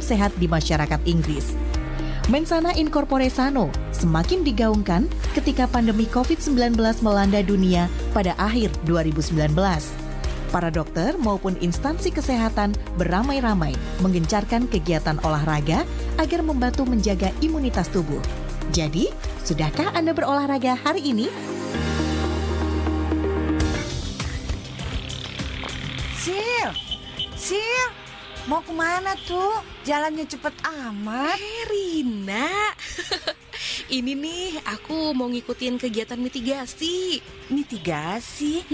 sehat di masyarakat Inggris. Mensana in corpore sano semakin digaungkan ketika pandemi COVID-19 melanda dunia pada akhir 2019. Para dokter maupun instansi kesehatan beramai-ramai menggencarkan kegiatan olahraga agar membantu menjaga imunitas tubuh. Jadi, sudahkah Anda berolahraga hari ini? Sil, mau kemana tuh? Jalannya cepet amat. Rina, ini nih aku mau ngikutin kegiatan mitigasi. Mitigasi?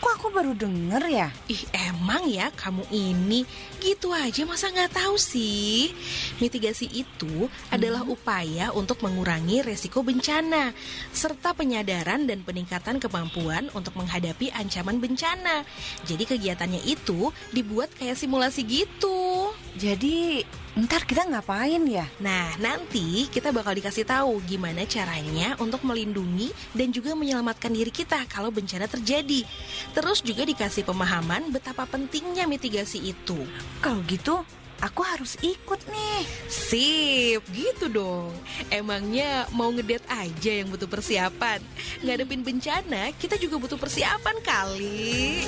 Kok aku baru denger ya? Ih, emang ya kamu ini gitu aja masa nggak tahu sih? Mitigasi itu adalah upaya untuk mengurangi resiko bencana serta penyadaran dan peningkatan kemampuan untuk menghadapi ancaman bencana. Jadi kegiatannya itu dibuat kayak simulasi gitu. Jadi ntar kita ngapain ya? Nah, nanti kita bakal dikasih tahu gimana caranya untuk melindungi dan juga menyelamatkan diri kita kalau bencana terjadi. Terus juga dikasih pemahaman betapa pentingnya mitigasi itu. Kalau gitu, aku harus ikut nih. Sip, gitu dong. Emangnya mau ngedate aja yang butuh persiapan? Ngadepin bencana, kita juga butuh persiapan kali.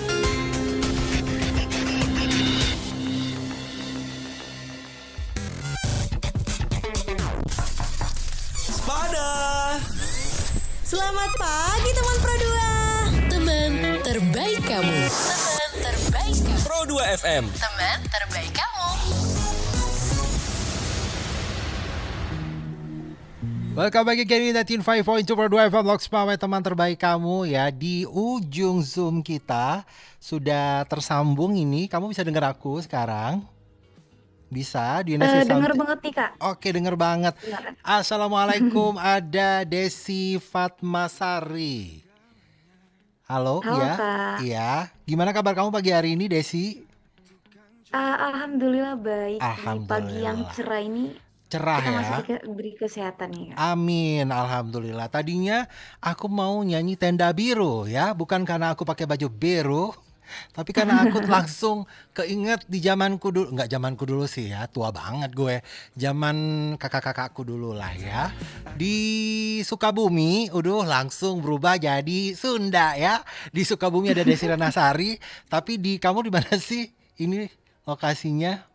Selamat pagi teman Pro 2. Teman terbaik kamu. Teman terbaik kamu. Pro 2 FM. Teman terbaik kamu. Welcome back again in 19.5.2 Pro 2 FM Loks Pawai, teman terbaik kamu ya. Di ujung Zoom kita sudah tersambung ini. Kamu bisa dengar aku sekarang? Bisa di Dengar banget nih Kak. Oke, denger banget. Silakan. Assalamualaikum, ada Desi Fatmasari. Halo, Halo, iya. Kak. Iya. Gimana kabar kamu pagi hari ini, Desi? Alhamdulillah baik. Di pagi Alhamdulillah. yang cerah ini Cerah kita ya. masih diberi kesehatan nih Kak. Amin, alhamdulillah. Tadinya aku mau nyanyi Tenda Biru ya, bukan karena aku pakai baju biru, tapi karena aku langsung keinget di zamanku dulu, nggak zamanku dulu sih ya, tua banget gue. Zaman kakak-kakakku dulu lah ya. Di Sukabumi, langsung berubah jadi Sunda ya. Di Sukabumi ada Desi Renasari, tapi di kamu di mana sih? Ini lokasinya?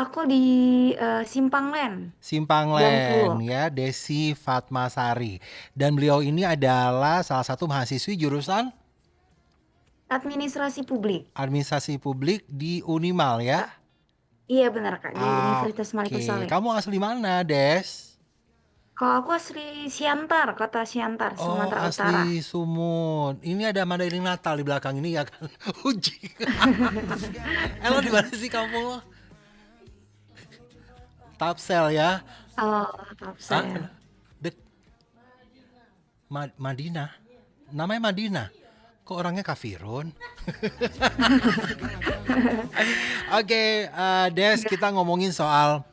Aku di Simpang Len. Simpang Bengkulu. Len ya, Desi Fatmasari. Dan beliau ini adalah salah satu mahasiswi jurusan Administrasi Publik. Administrasi Publik di Unimal ya. Iya benar Kak, di Universitas Malik Oke, Saleh. kamu asli mana, Des? Kalau aku asli Siantar, kota Siantar, Oh, Sumatera Utara. asli Sumut. Ini ada Mandailing Natal di belakang ini ya kan? Uji. Lo di mana sih kamu? Tapsel ya. Oh, Tapsel. Dek Madinah. Namanya Madinah. Kok orangnya kafirun? Oke, Des, kita ngomongin soal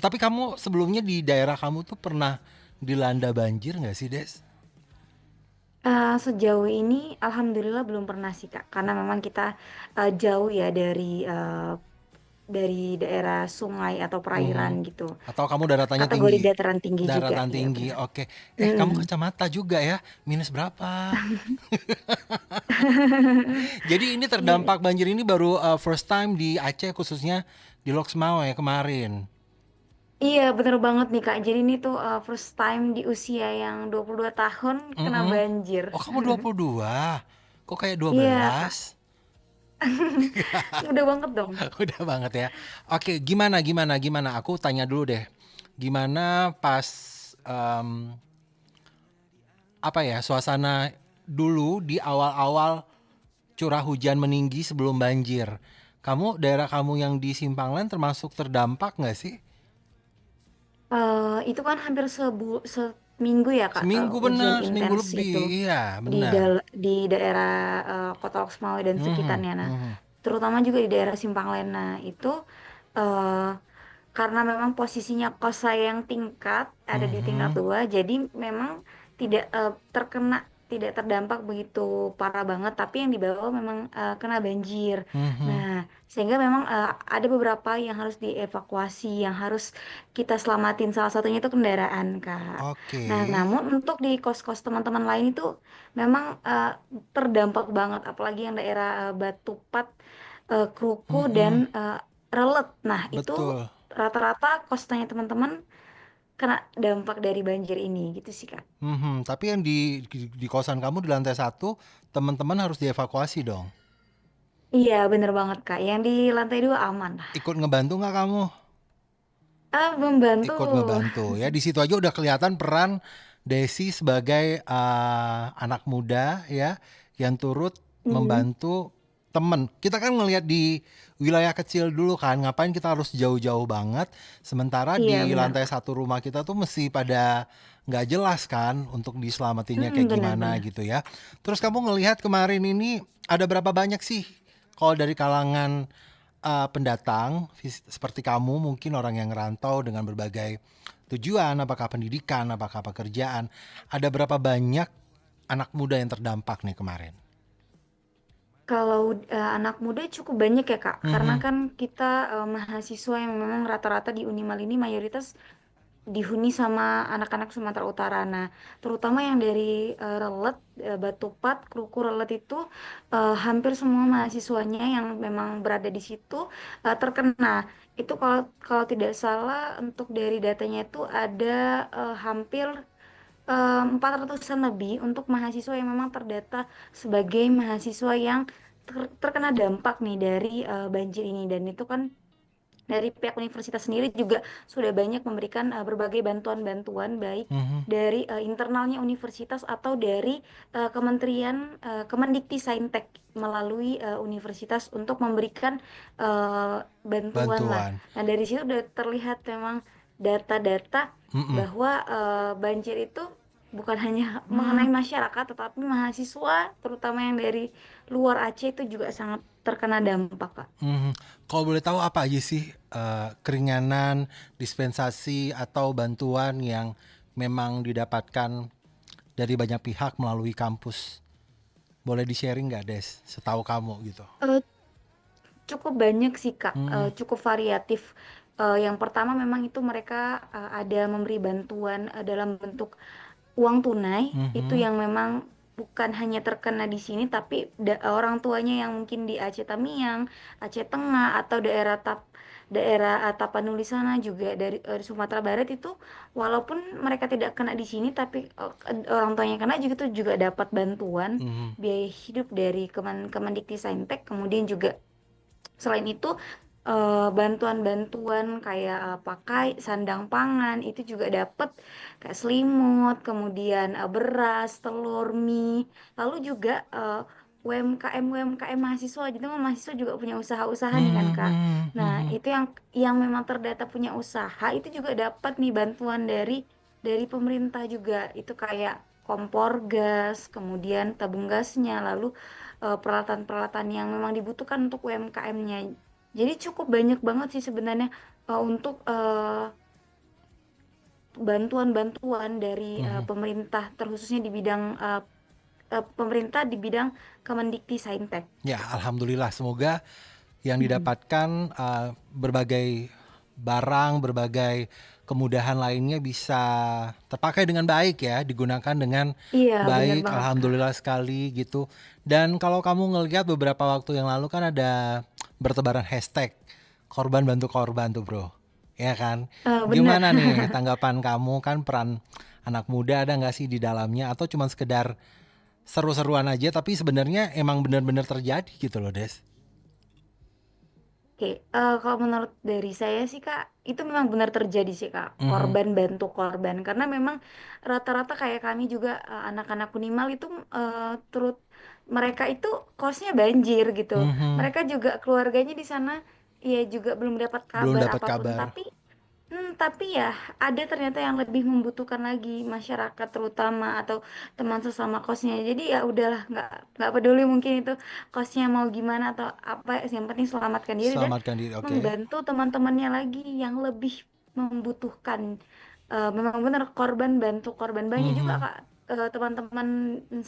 tapi kamu sebelumnya di daerah kamu tuh pernah dilanda banjir nggak sih, Des? Sejauh ini alhamdulillah belum pernah sih Kak, karena memang kita jauh ya dari daerah sungai atau perairan gitu. Atau kamu daratanya Kategori tinggi? dataran tinggi juga. Daratan Iya, tinggi, benar. oke. Kamu kacamata juga ya? Minus berapa? Jadi ini terdampak banjir ini baru first time di Aceh, khususnya di Loksmawe kemarin. Iya bener banget nih Kak. Jadi ini tuh first time di usia yang 22 tahun kena banjir. Oh, kamu 22? Kok kayak 12? Iya, udah banget dong. Udah banget ya. Oke, gimana? Aku tanya dulu deh. Gimana pas suasana dulu di awal-awal curah hujan meninggi sebelum banjir? Daerah kamu yang di Simpang Len termasuk terdampak nggak sih? Itu kan hampir seminggu ya Kak, Seminggu hujan benar, seminggu intens lebih. itu Iya, di benar. di daerah Kota Loksmawe dan sekitarnya. Nah, terutama juga di daerah Simpang Len. Nah, itu eh, karena memang posisinya kos saya yang tingkat ada di tingkat 2, jadi memang tidak terkena tidak terdampak begitu parah banget, tapi yang di bawah memang kena banjir. Mhm. Nah, sehingga memang ada beberapa yang harus dievakuasi, yang harus kita selamatin. Salah satunya itu kendaraan, Kak. Oke. Nah, namun untuk di kos-kos teman-teman lain itu memang terdampak banget, apalagi yang daerah Batupat, Kruku Mhm. dan Relet. Nah, itu Betul. rata-rata kosnya teman-teman kena dampak dari banjir ini gitu sih, Kak. Tapi yang di kosan kamu di lantai 1, teman-teman harus dievakuasi dong. Iya, bener banget, Kak. Yang di lantai 2 aman lah. Ikut ngebantu nggak kamu? Membantu. Ikut ngebantu ya. Di situ aja udah kelihatan peran Desi sebagai anak muda ya yang turut Mhm. membantu temen. Kita kan ngelihat di wilayah kecil dulu kan, ngapain kita harus jauh-jauh banget. Sementara Iya, di benar. lantai 1 rumah kita tuh mesti pada nggak jelas kan untuk diselamatinnya kayak gimana Benar-benar. gitu ya. Terus kamu ngelihat kemarin ini ada berapa banyak sih kalau dari kalangan pendatang seperti kamu, mungkin orang yang ngerantau dengan berbagai tujuan, apakah pendidikan, apakah pekerjaan, ada berapa banyak anak muda yang terdampak nih kemarin? Kalau anak muda cukup banyak ya, Kak. Karena Mhm. kan kita mahasiswa yang memang rata-rata di Unimal ini mayoritas dihuni sama anak-anak Sumatera Utara. Nah, terutama yang dari Relet, Batupat, Kruku Relet itu hampir semua mahasiswanya yang memang berada di situ terkena. Itu kalau kalau tidak salah untuk dari datanya itu ada hampir 400-an lebih untuk mahasiswa yang memang terdata sebagai mahasiswa yang terkena dampak nih dari banjir ini. Dan itu kan dari pihak universitas sendiri juga sudah banyak memberikan berbagai bantuan-bantuan baik Mhm. dari internalnya universitas atau dari Kementerian Kemendikti Saintek melalui universitas untuk memberikan bantuan lah. Bantuan. Nah, dari situ udah terlihat memang data-data Mhm. bahwa banjir itu bukan hanya mengenai masyarakat tetapi mahasiswa terutama yang dari luar Aceh itu juga sangat terkena dampak, Kak. Mhm. Kalau boleh tahu apa aja sih keringanan, dispensasi atau bantuan yang memang didapatkan dari banyak pihak melalui kampus? Boleh di-sharing nggak, Des? Setahu kamu gitu. Eh, Cukup banyak sih, Kak, Mhm. cukup variatif. Yang pertama memang itu mereka ada memberi bantuan dalam bentuk uang tunai, itu Mhm. yang memang bukan hanya terkena di sini tapi orang tuanya yang mungkin di Aceh Tamiang, Aceh Tengah atau daerah Tapanuli sana juga dari Sumatera Barat itu walaupun mereka tidak kena di sini tapi orang tuanya kena juga itu juga dapat bantuan Mhm. biaya hidup dari Kemendikti Saintek. Kemudian juga selain itu bantuan-bantuan kayak pakai sandang pangan itu juga dapat kayak selimut, kemudian beras, telur, mie. Lalu juga UMKM UMKM mahasiswa, jadi memang mahasiswa juga punya usaha-usaha nih kan, Kak. Mhm. Nah, Mhm. itu yang memang terdata punya usaha itu juga dapat nih bantuan dari pemerintah juga. Itu kayak kompor gas, kemudian tabung gasnya, lalu peralatan-peralatan yang memang dibutuhkan untuk UMKM-nya. Jadi cukup banyak banget sih sebenarnya untuk bantuan-bantuan dari Mhm. pemerintah, terkhususnya di bidang pemerintah di bidang Kemendikti Saintek. Ya, alhamdulillah. Semoga yang Mhm. didapatkan berbagai barang, berbagai kemudahan lainnya bisa terpakai dengan baik ya, digunakan dengan Iya, bener baik. banget, Kak. Alhamdulillah sekali gitu. Dan kalau kamu ngelihat beberapa waktu yang lalu kan ada bertebaran hashtag korban bantu korban tuh bro, ya kan? Bener. Gimana nih tanggapan kamu, kan peran anak muda ada nggak sih di dalamnya atau cuma sekedar seru-seruan aja tapi sebenarnya emang benar-benar terjadi gitu loh Des? Oke, kalau menurut dari saya sih, Kak, itu memang benar terjadi sih, Kak, Mhm. korban bantu korban. Karena memang rata-rata kayak kami juga anak-anak Unimal itu mereka itu kosnya banjir gitu. Mhm. Mereka juga keluarganya di sana ya juga belum dapat Belum kabar dapat apapun. kabar. Tapi ya ada ternyata yang lebih membutuhkan lagi masyarakat terutama atau teman sesama kosnya. Jadi ya udahlah nggak peduli mungkin itu kosnya mau gimana atau apa, yang penting selamatkan diri dan Selamatkan diri, oke. membantu teman-temannya lagi yang lebih membutuhkan. Memang benar korban bantu korban banyak juga, Mhm. Kak. teman-teman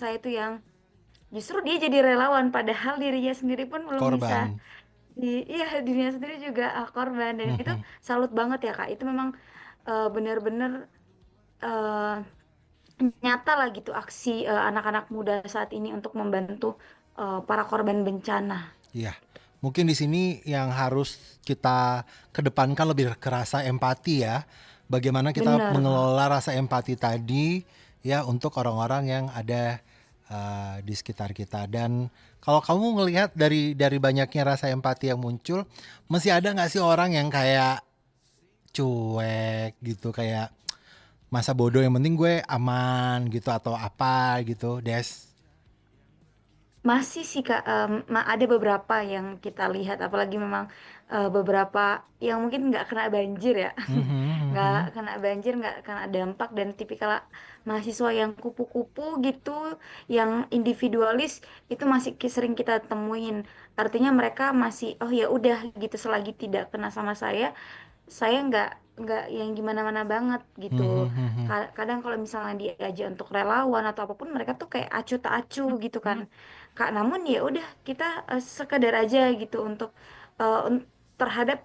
saya itu yang justru dia jadi relawan padahal dirinya sendiri pun belum bisa Korban. iya dirinya sendiri juga korban dan itu Mhm. salut banget ya Kak. Itu memang benar-benar eh, nyata lah gitu aksi anak-anak muda saat ini untuk membantu para korban bencana. Iya. Mungkin di sini yang harus kita kedepankan lebih kerasa empati ya. Bagaimana kita Bener Kak. mengelola rasa empati tadi ya untuk orang-orang yang ada di sekitar kita. Dan kalau kamu ngelihat dari banyaknya rasa empati yang muncul, masih ada nggak sih orang yang kayak cuek gitu, kayak masa bodoh yang penting gue aman gitu atau apa gitu, Des? Masih sih Kak, ada beberapa yang kita lihat, apalagi memang beberapa yang mungkin nggak kena banjir ya, Mhm, mhm. nggak kena banjir, nggak kena dampak, dan tipikal mahasiswa yang kupu-kupu gitu, yang individualis itu masih sering kita temuin. Artinya mereka masih, oh ya udah gitu, selagi tidak kena sama saya nggak yang gimana-mana banget gitu. Mhm, mhm. Kadang kalau misalnya diajak untuk relawan atau apapun mereka tuh kayak acuh tak acuh gitu kan Kak. Namun ya udah kita sekedar aja gitu untuk eh, un- terhadap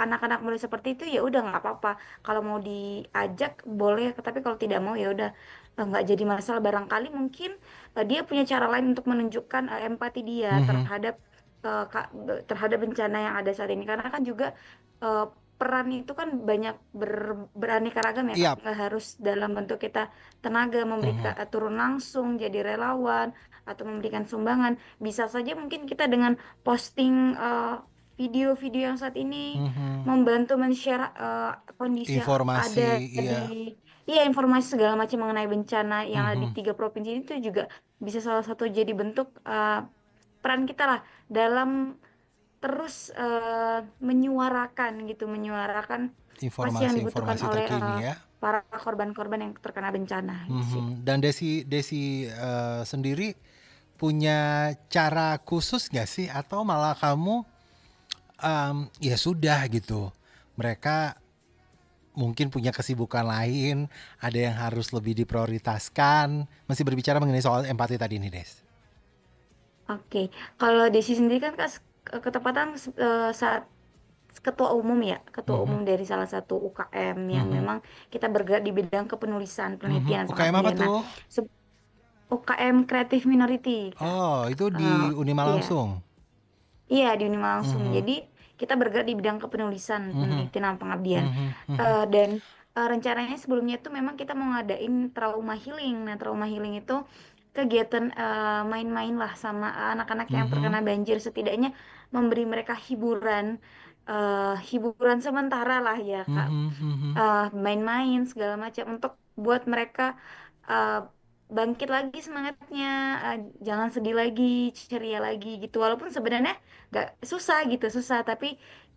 anak-anak muda seperti itu ya udah nggak apa-apa. Kalau mau diajak boleh, tapi kalau tidak mau ya udah nggak jadi masalah. Barangkali mungkin dia punya cara lain untuk menunjukkan empati dia Mhm. terhadap terhadap bencana yang ada saat ini, karena kan juga eh, peran itu kan banyak beraneka ragam ya Kak. Iya. Nggak harus dalam bentuk kita tenaga memberikan Mhm, turun langsung jadi relawan atau memberikan sumbangan. Bisa saja mungkin kita dengan posting video-video yang saat ini mhm. membantu men-share kondisi yang Informasi, ada iya. di iya, informasi segala macam mengenai bencana yang ada di Mhm. 3 provinsi itu juga bisa salah satu jadi bentuk peran kita lah dalam terus menyuarakan gitu, menyuarakan apa sih yang dibutuhkan Informasi-informasi oleh terkini ya. para korban-korban yang terkena bencana gitu sih. Mhm. Dan Desi sendiri punya cara khusus nggak sih atau malah kamu ya sudah gitu. Mereka mungkin punya kesibukan lain, ada yang harus lebih diprioritaskan. Masih berbicara mengenai soal empati tadi nih, Des. Oke, kalau Desi sendiri kan ketepatan saat ketua umum ya, ketua Mhm, umum dari salah satu UKM yang mhm, memang kita bergerak di bidang kepenulisan, mhm. penelitian, dan UKM apa pengabdian. Nah, tuh? UKM Creative Minority, Kak. Oh, itu di Eh, Unima iya, langsung. iya di Unima langsung. Mhm, Jadi kita bergerak di bidang kepenulisan, mhm, penelitian, dan pengabdian. mhm, mhm, Dan rencananya sebelumnya itu memang kita mau ngadain trauma healing. Nah, trauma healing itu kegiatan main-main lah sama anak-anak yang mhm, terkena banjir, setidaknya memberi mereka hiburan sementara lah ya Kak. mhm, mhm. Main-main segala macam untuk buat mereka uh, bangkit lagi semangatnya, jangan sedih lagi, ceria lagi gitu. Walaupun sebenarnya nggak susah gitu, susah tapi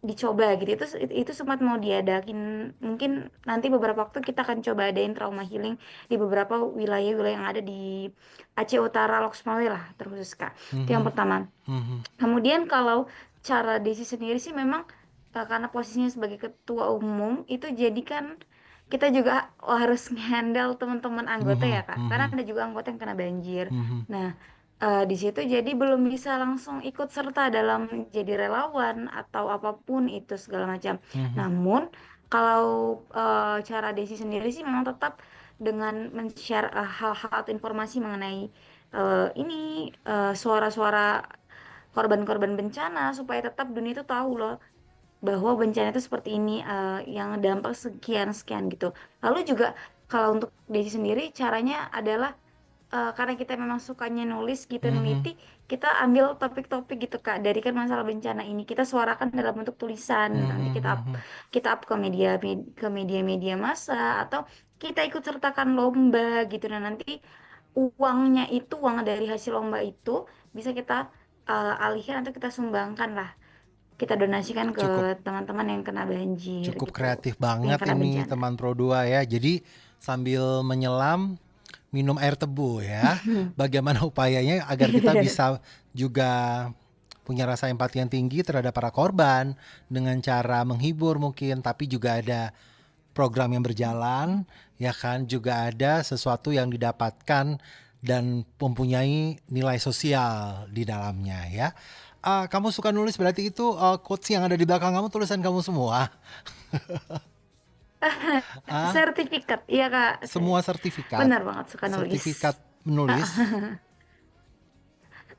dicoba gitu. Itu sempat mau diadakin. Mungkin nanti beberapa waktu kita akan coba adain trauma healing di beberapa wilayah-wilayah yang ada di Aceh Utara, Loksmawe lah terkhusus Kak. Itu yang Mhm, pertama. mhm, Kemudian kalau cara Desi sendiri sih memang karena posisinya sebagai ketua umum itu jadi kan kita juga harus handle teman-teman anggota ya mhm, Kak. Karena mhm, ada juga anggota yang kena banjir. mhm, Nah, di situ jadi belum bisa langsung ikut serta dalam jadi relawan atau apapun itu segala macam. mhm. Namun kalau cara Desi sendiri sih memang tetap dengan men-share hal-hal atau informasi mengenai ini suara-suara korban-korban bencana supaya tetap dunia itu tahu loh bahwa bencana itu seperti ini, yang dampak sekian sekian gitu. Lalu juga kalau untuk Desi sendiri caranya adalah karena kita memang sukanya nulis gitu, Mhm, neliti, kita ambil topik-topik gitu Kak dari kan masalah bencana ini, kita suarakan dalam bentuk tulisan, nanti mhm, mhm. kita up ke media-media massa, atau kita ikut sertakan lomba gitu. Nah, nanti uangnya itu, uang dari hasil lomba itu bisa kita alihkan atau kita sumbangkan lah, kita donasikan ke Cukup teman-teman yang kena banjir cukup gitu, kreatif yang banget kena ini bencana. teman Pro 2 ya. Jadi sambil menyelam minum air tebu ya. Bagaimana upayanya agar kita bisa juga punya rasa empati yang tinggi terhadap para korban dengan cara menghibur mungkin, tapi juga ada program yang berjalan, ya kan, juga ada sesuatu yang didapatkan dan mempunyai nilai sosial di dalamnya ya. Kamu suka nulis berarti itu quotes yang ada di belakang kamu tulisan kamu semua. Ah, Sertifikat, iya Kak. semua sertifikat. Benar banget suka nulis. Sertifikat menulis.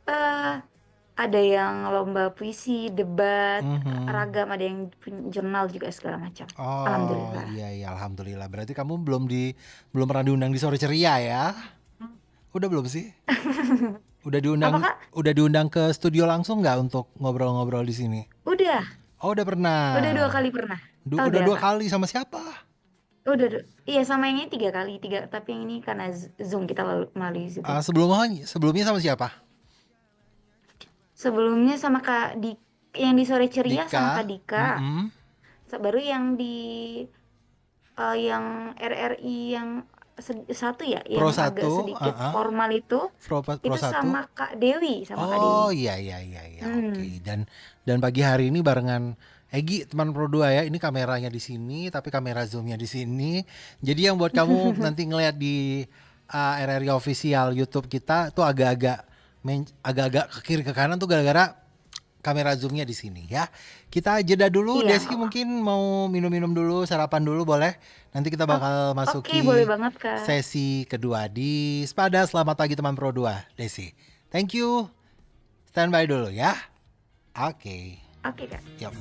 Eh, ada yang lomba puisi, debat, Mhm. ragam, ada yang jurnal juga segala macam. Oh Alhamdulillah. iya alhamdulillah. Berarti kamu belum pernah diundang di Sore Ceria ya? Udah belum sih? Udah Apa diundang Kak? udah diundang ke studio langsung nggak untuk ngobrol-ngobrol di sini? Udah, Oh udah pernah. udah 2 kali pernah. Udah Udah 2 Kak. kali sama siapa? Iya sama yang ini 3 kali, tapi yang ini karena Zoom kita melalui Zoom. Sebelumnya sama siapa? Sebelumnya sama Kak yang di Sore Ceria sama Kak Dika. Mm-mm. Baru yang di yang RRI yang satu ya, yang Pro agak satu, sedikit formal itu Pro satu. sama Kak Dewi, sama Kak Dewi. Oh iya oke. Dan pagi hari ini barengan Egi teman Pro 2 ya. Ini kameranya di sini tapi kamera zoomnya di sini. Jadi yang buat kamu nanti ngeliat di RRI official YouTube kita tuh agak-agak ke kiri ke kanan tuh gara-gara kamera zoomnya di sini ya. Kita jeda dulu. Iya. Desi mungkin mau minum-minum dulu, sarapan dulu boleh. Nanti kita bakal masuki Oke, boleh banget Kak. sesi kedua di Spada. Selamat pagi teman Pro 2, Desi. Thank you. Standby dulu ya. Oke. Oke Kak. Yap.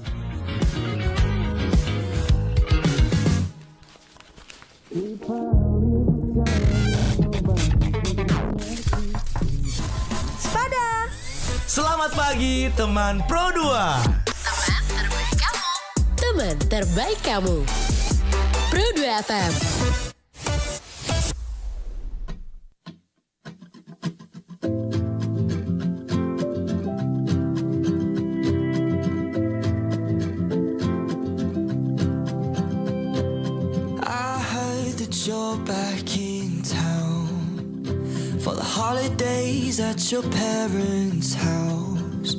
Spada. Selamat pagi teman Pro 2. Teman terbaik kamu. Teman terbaik kamu. Pro 2 FM. I heard that you're back in town for the holidays at your parents' house.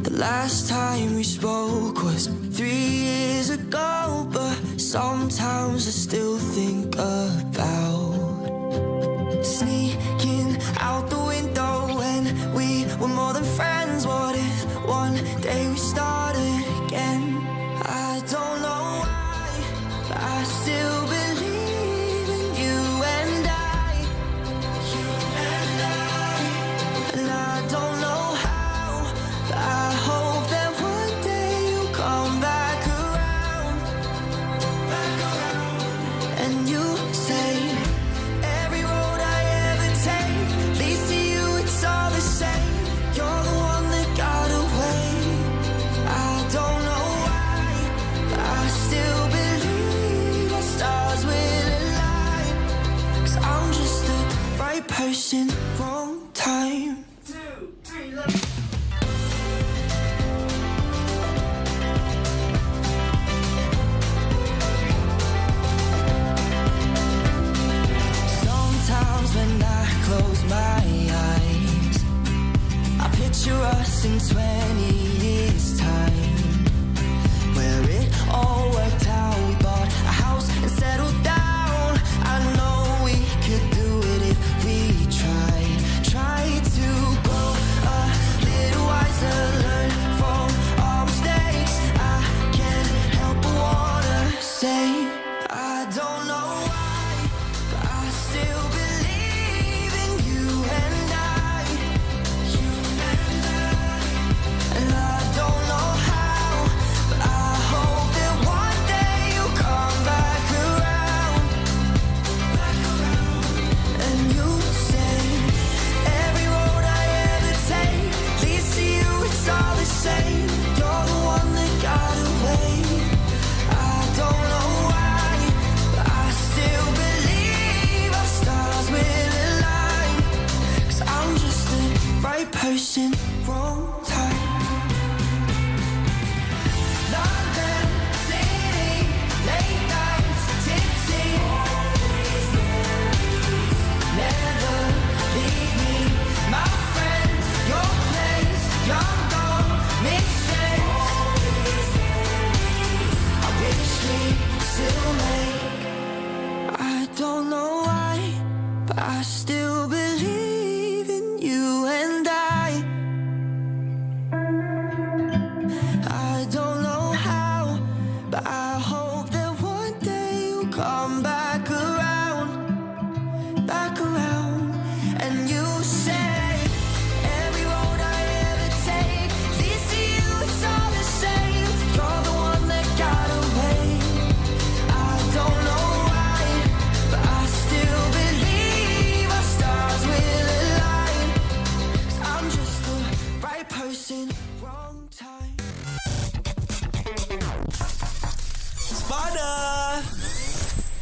The last time we spoke was 3 years ago, but sometimes I still think about sneaking out the window when we were more than friends. What if one day we started again? I don't know why, but I still believe in you and I. And I don't know how, but I hope that one day you'll come back around. And you say every road I ever take leads to you, it's all the same. You're the one that got away. I don't know why, but I still believe our stars will align. 'Cause I'm just the right person, wrong time. Sometimes when I close my eyes, I picture us in 20 years' time, where it all worked out. We bought a house and settled down. I know we could do it if we tried to But I hope that one day you'll come back around, and you say every road I ever take leads to you. It's all the same. You're the one that got away. I don't know why, but I still believe our stars will align. 'Cause I'm just the right person, wrong time. Spada.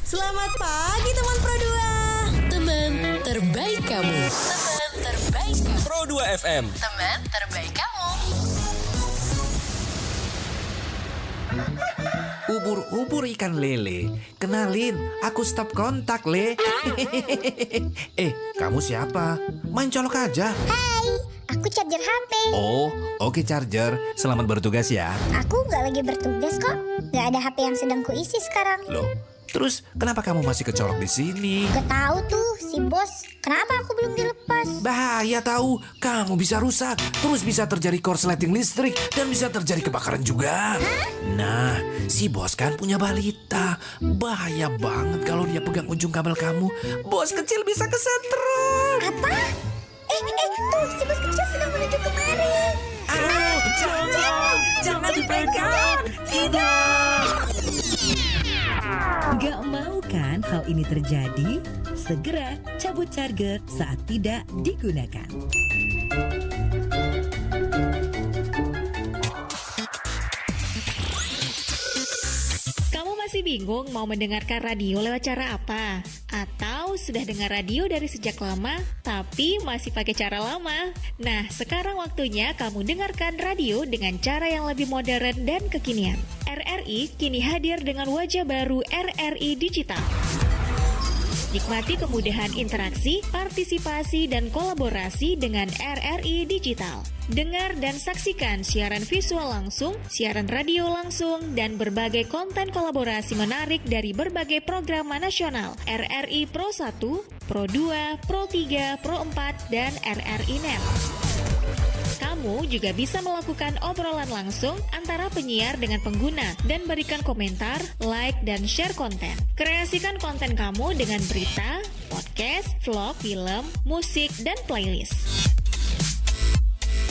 Selamat pagi teman Pro 2. Teman terbaik kamu. Teman terbaik kamu. Pro 2 FM. Teman terbaik kamu. Ubur-ubur ikan lele. Kenalin, aku stop kontak, Le. Kamu siapa? Main colok aja. Hai, aku charger HP. Oh, oke charger. Selamat bertugas ya. Aku nggak lagi bertugas kok. Nggak ada HP yang sedang kuisi sekarang. Loh, terus kenapa kamu masih kecolok di sini? Gak tahu tuh si bos. Kenapa aku belum dilepas? Bahaya tahu, kamu bisa rusak. Terus bisa terjadi korsleting listrik dan bisa terjadi kebakaran juga. Nah, si bos kan punya balita. Bahaya banget kalau dia pegang ujung kabel kamu. Bos kecil bisa kesetrum. Apa? Tuh si bos kecil sedang menuju kemari. Jangan dipegang. Tidak. Gak mau kan hal ini terjadi? Segera cabut charger saat tidak digunakan. Kamu masih bingung mau mendengarkan radio lewat cara apa? Atau sudah dengar radio dari sejak lama, tapi masih pakai cara lama? Nah, sekarang waktunya kamu dengarkan radio dengan cara yang lebih modern dan kekinian. RRI kini hadir dengan wajah baru RRI Digital. Nikmati kemudahan interaksi, partisipasi, dan kolaborasi dengan RRI Digital. Dengar dan saksikan siaran visual langsung, siaran radio langsung, dan berbagai konten kolaborasi menarik dari berbagai program nasional RRI Pro 1, Pro 2, Pro 3, Pro 4, dan RRI NET. Kamu juga bisa melakukan obrolan langsung antara penyiar dengan pengguna dan berikan komentar, like, dan share konten. Kreasikan konten kamu dengan berita, podcast, vlog, film, musik, dan playlist.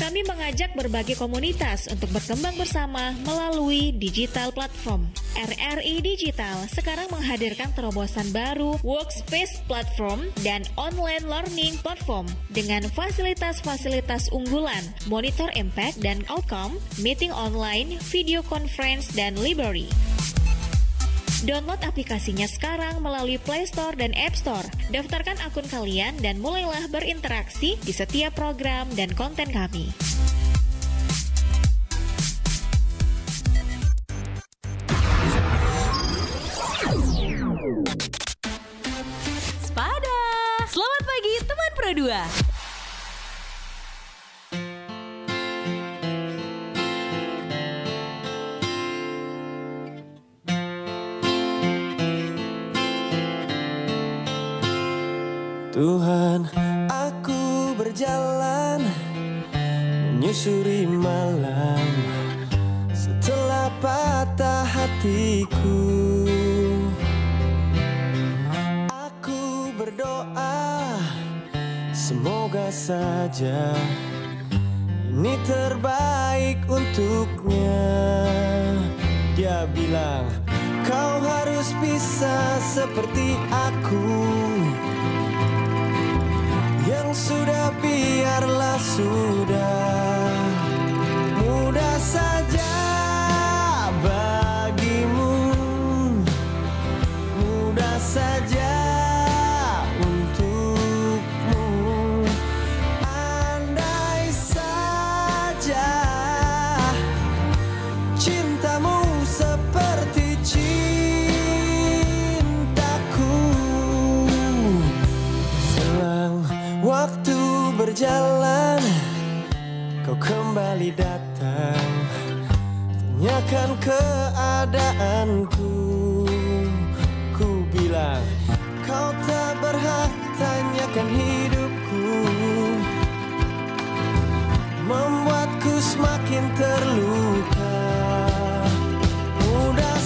Kami mengajak berbagai komunitas untuk berkembang bersama melalui digital platform. RRI Digital sekarang menghadirkan terobosan baru workspace platform dan online learning platform dengan fasilitas-fasilitas unggulan, monitor impact dan outcome, meeting online, video conference, dan library. Download aplikasinya sekarang melalui Play Store dan App Store. Daftarkan akun kalian dan mulailah berinteraksi di setiap program dan konten kami. Spada. Selamat pagi teman Pro 2. Tuhan, aku berjalan menyusuri malam setelah patah hatiku. Aku berdoa semoga saja ini terbaik untuknya. Dia bilang kau harus bisa seperti aku. Yang sudah biarlah sudah, mudah saja bagimu, mudah saja untukmu. Andai saja cintamu seperti cintaku. Selang waktu berjalan, kau kembali datang, tanyakan keadaanku. Ku bilang, kau tak berhak tanyakan hidupku, membuatku semakin terluka. Mudah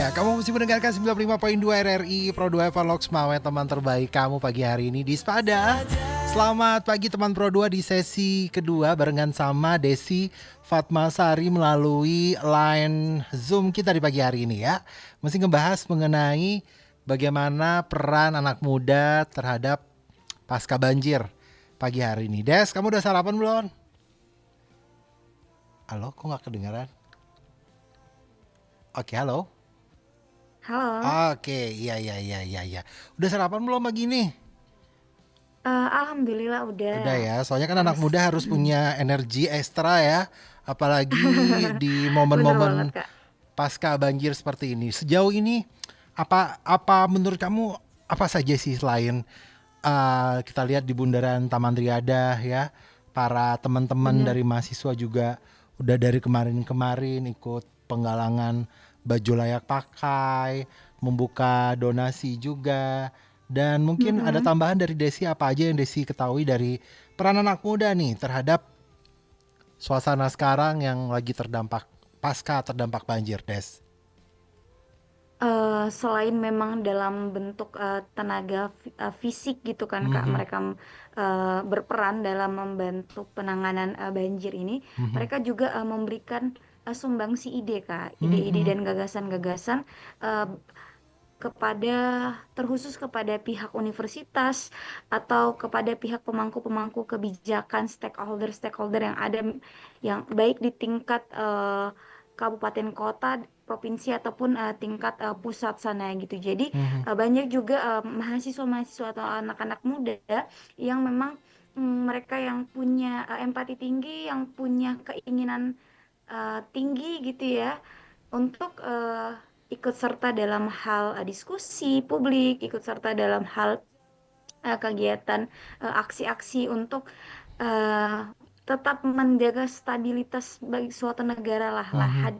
Ya, kamu masih mendengarkan 95.2 RRI Pro 2 Evan Loksmawe, teman terbaik kamu pagi hari ini di Spada. Selamat pagi teman Pro 2 di sesi kedua barengan sama Desi Fatmasari melalui line Zoom kita di pagi hari ini ya. Masih ngebahas mengenai bagaimana peran anak muda terhadap pasca banjir pagi hari ini. Des, kamu udah sarapan belum? Halo, kok gak kedengaran? Oke, halo. Halo, Oke, iya. Udah sarapan belum pagi ini? alhamdulillah udah. Udah ya, soalnya kan anak muda harus punya energi ekstra ya. Apalagi di Bener momen-momen banget, Kak. pasca banjir seperti ini. Sejauh ini apa menurut kamu apa saja sih selain kita lihat di bundaran Taman Riyada ya, para teman-teman dari mahasiswa juga udah dari kemarin-kemarin ikut penggalangan baju layak pakai, membuka donasi juga. Dan mungkin ada tambahan dari Desi, apa aja yang Desi ketahui dari peran anak muda nih terhadap suasana sekarang yang lagi pasca terdampak banjir, Des. Selain memang dalam bentuk tenaga fisik gitu kan Kak, mereka berperan dalam membantu penanganan banjir ini, mereka juga memberikan sumbangsi ide Kak, ide-ide dan gagasan-gagasan eh, terkhusus kepada pihak universitas atau kepada pihak pemangku-pemangku kebijakan stakeholder yang ada, yang baik di tingkat kabupaten kota, provinsi ataupun tingkat pusat sana gitu. Jadi banyak juga mahasiswa-mahasiswa atau anak-anak muda yang memang mereka yang punya empati tinggi, yang punya keinginan tinggi gitu ya untuk ikut serta dalam hal diskusi publik, ikut serta dalam hal kegiatan aksi-aksi untuk eh, tetap menjaga stabilitas bagi suatu negara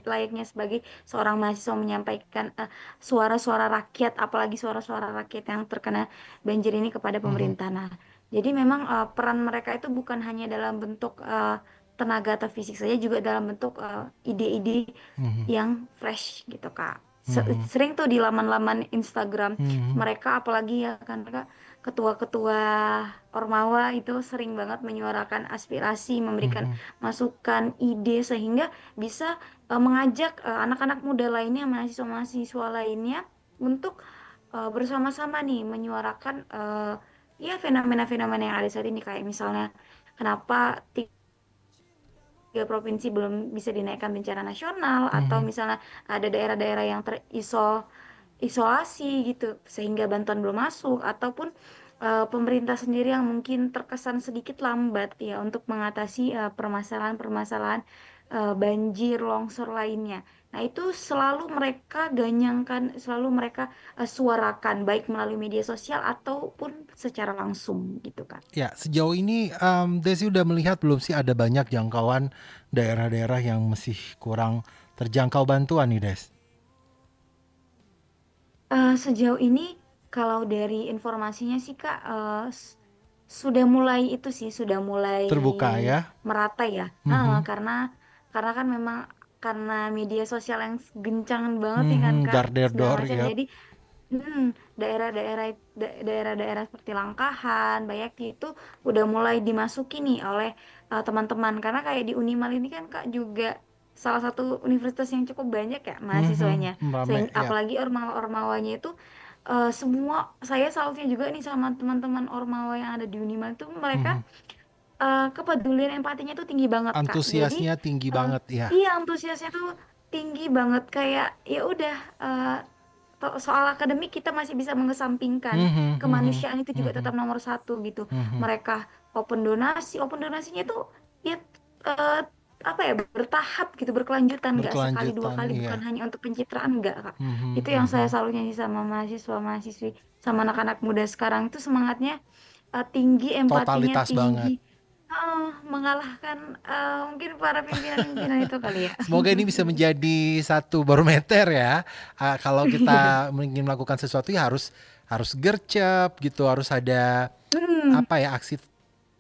layaknya sebagai seorang mahasiswa menyampaikan suara-suara rakyat, apalagi suara-suara rakyat yang terkena banjir ini kepada pemerintah. Nah, jadi memang peran mereka itu bukan hanya dalam bentuk tenaga atau fisik saja, juga dalam bentuk ide-ide yang fresh gitu Kak. Sering tuh di laman-laman Instagram mereka, apalagi ya kan Kak, ketua-ketua Ormawa itu sering banget menyuarakan aspirasi, memberikan masukan, ide, sehingga bisa mengajak anak-anak muda lainnya, mahasiswa-mahasiswa lainnya untuk bersama-sama nih menyuarakan ya fenomena-fenomena yang ada saat ini, kayak misalnya kenapa tiga provinsi belum bisa dinaikkan bencana nasional, atau misalnya ada daerah-daerah yang terisolasi gitu sehingga bantuan belum masuk, ataupun pemerintah sendiri yang mungkin terkesan sedikit lambat ya untuk mengatasi permasalahan-permasalahan banjir, longsor lainnya. Nah, itu selalu mereka ganyangkan, selalu mereka suarakan baik melalui media sosial ataupun secara langsung gitu kan. Ya, sejauh ini Desi udah melihat belum sih ada banyak jangkauan daerah-daerah yang masih kurang terjangkau bantuan nih, Des? Sejauh ini kalau dari informasinya sih Kak, sudah mulai sudah mulai Terbuka ya? merata ya. Karena kan memang karena media sosial yang gencangan banget ya kan Kak, segala Dar-der-dor macam. ya. Jadi daerah-daerah seperti Langkahan, Bayakti itu udah mulai dimasuki nih oleh teman-teman, karena kayak di Unimal ini kan Kak juga salah satu universitas yang cukup banyak ya mahasiswanya. Rame ya. Apalagi ormawa-ormawanya itu semua, saya salutnya juga nih sama teman-teman ormawa yang ada di Unimal itu, mereka kepedulian empatinya tuh tinggi banget Kak. Jadi Antusiasnya tinggi banget ya. iya, antusiasnya tuh tinggi banget, kayak ya udah soal akademik kita masih bisa mengesampingkan, kemanusiaan itu juga tetap nomor satu gitu. Mereka open donasinya itu ya apa ya, bertahap gitu, berkelanjutan, nggak sekali dua kali, iya. bukan hanya untuk pencitraan, enggak Kak. Itu yang saya selalu nyanyi sama mahasiswa-mahasiswi, sama anak-anak muda sekarang itu semangatnya tinggi, empatinya Totalitas banget. tinggi. Mengalahkan mungkin para pimpinan-pimpinan itu kali ya. Semoga ini bisa menjadi satu barometer ya. Kalau kita ingin melakukan sesuatu ya harus gercep gitu, harus ada apa ya,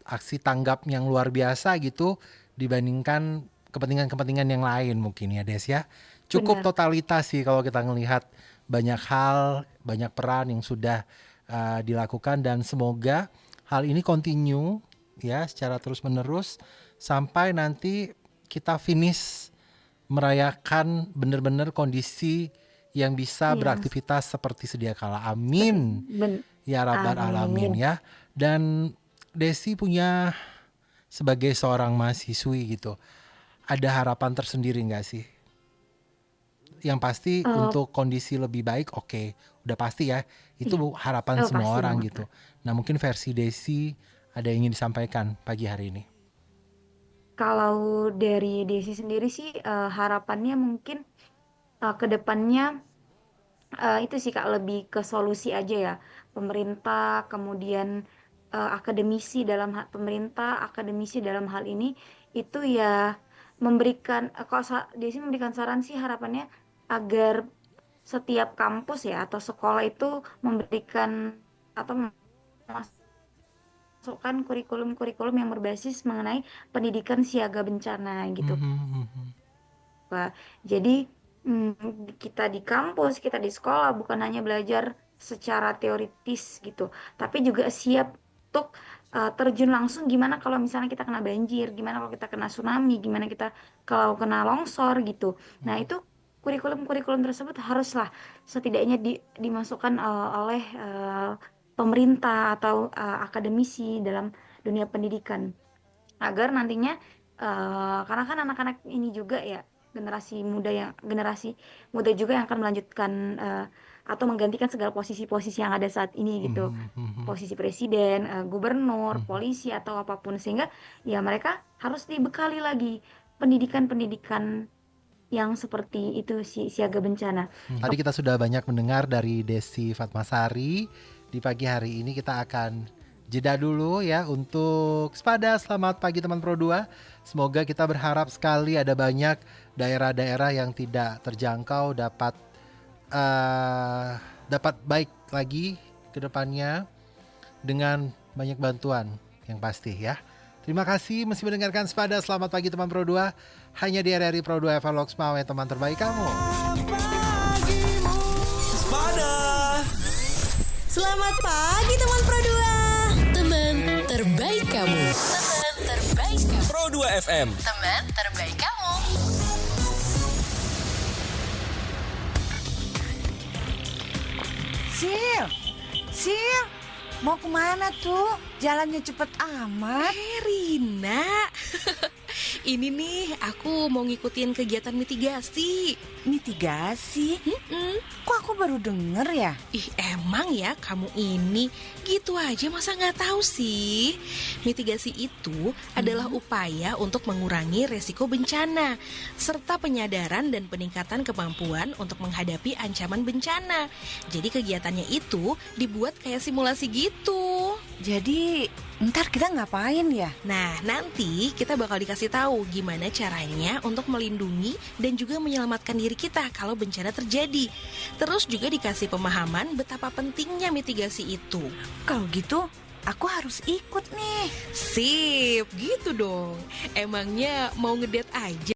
aksi tanggap yang luar biasa gitu dibandingkan kepentingan-kepentingan yang lain mungkin ya, Des ya. cukup Benar. totalitas sih kalau kita ngelihat banyak hal, banyak peran yang sudah dilakukan, dan semoga hal ini continue ya secara terus-menerus sampai nanti kita finish merayakan benar-benar kondisi yang bisa Iya, beraktivitas seperti sedia kala. Amin. ben Ya Rabbal Alamin amin. ya. Dan Desi punya sebagai seorang mahasiswi gitu, ada harapan tersendiri nggak sih? Yang pasti Eee, untuk kondisi lebih baik, oke, udah pasti ya. Itu iya, harapan semua pasti orang banget. gitu. Nah mungkin versi Desi ada yang ingin disampaikan pagi hari ini. Kalau dari Desi sendiri sih, harapannya mungkin, ke depannya, itu sih Kak, lebih ke solusi aja ya. Pemerintah, kemudian, akademisi dalam hal ini, itu ya memberikan kalau Desi memberikan saran sih harapannya agar setiap kampus ya atau sekolah itu memberikan atau memasukkan kurikulum-kurikulum yang berbasis mengenai pendidikan siaga bencana gitu. Mhm, mhm. Pak. Jadi, kita di kampus, kita di sekolah bukan hanya belajar secara teoritis gitu, tapi juga siap untuk, terjun langsung gimana kalau misalnya kita kena banjir, gimana kalau kita kena tsunami, gimana kita kalau kena longsor gitu. Nah itu kurikulum-kurikulum tersebut haruslah setidaknya dimasukkan, oleh, pemerintah atau, akademisi dalam dunia pendidikan. Agar nantinya, karena kan anak-anak ini juga ya, generasi muda juga yang akan melanjutkan, atau menggantikan segala posisi-posisi yang ada saat ini gitu. Mhm, mhm, Posisi presiden, gubernur, mhm. polisi, atau apapun. Sehingga ya mereka harus dibekali lagi pendidikan-pendidikan yang seperti itu siaga bencana. Tadi kita sudah banyak mendengar dari Desi Fatmasari. Di pagi hari ini kita akan jeda dulu ya untuk Sepada. Selamat pagi teman Pro 2. Semoga kita berharap sekali ada banyak daerah-daerah yang tidak terjangkau dapat baik lagi ke depannya dengan banyak bantuan yang pasti ya. Terima kasih masih mendengarkan Sepada. Selamat pagi teman Pro 2. Hanya di RRI Pro 2 Eva Loksmawe, teman terbaik kamu. Sepada. Selamat pagi teman Pro 2. Teman terbaik kamu. Teman terbaik kamu. Pro 2 FM. Teman terbaik kamu. Sil, Sil, mau kemana tuh? Jalannya cepet amat. Rina, ini nih aku mau ngikutin kegiatan mitigasi. Mitigasi? Mm-mm. Kok aku baru denger ya? Ih emang ya kamu ini gitu aja masa nggak tahu sih? Mitigasi itu adalah upaya untuk mengurangi resiko bencana serta penyadaran dan peningkatan kemampuan untuk menghadapi ancaman bencana. Jadi kegiatannya itu dibuat kayak simulasi gitu. Jadi, ntar kita ngapain ya? Nah, nanti kita bakal dikasih tahu gimana caranya untuk melindungi dan juga menyelamatkan diri kita kalau bencana terjadi. Terus juga dikasih pemahaman betapa pentingnya mitigasi itu. Kalau gitu, aku harus ikut nih. Sip, gitu dong. Emangnya mau ngedate aja?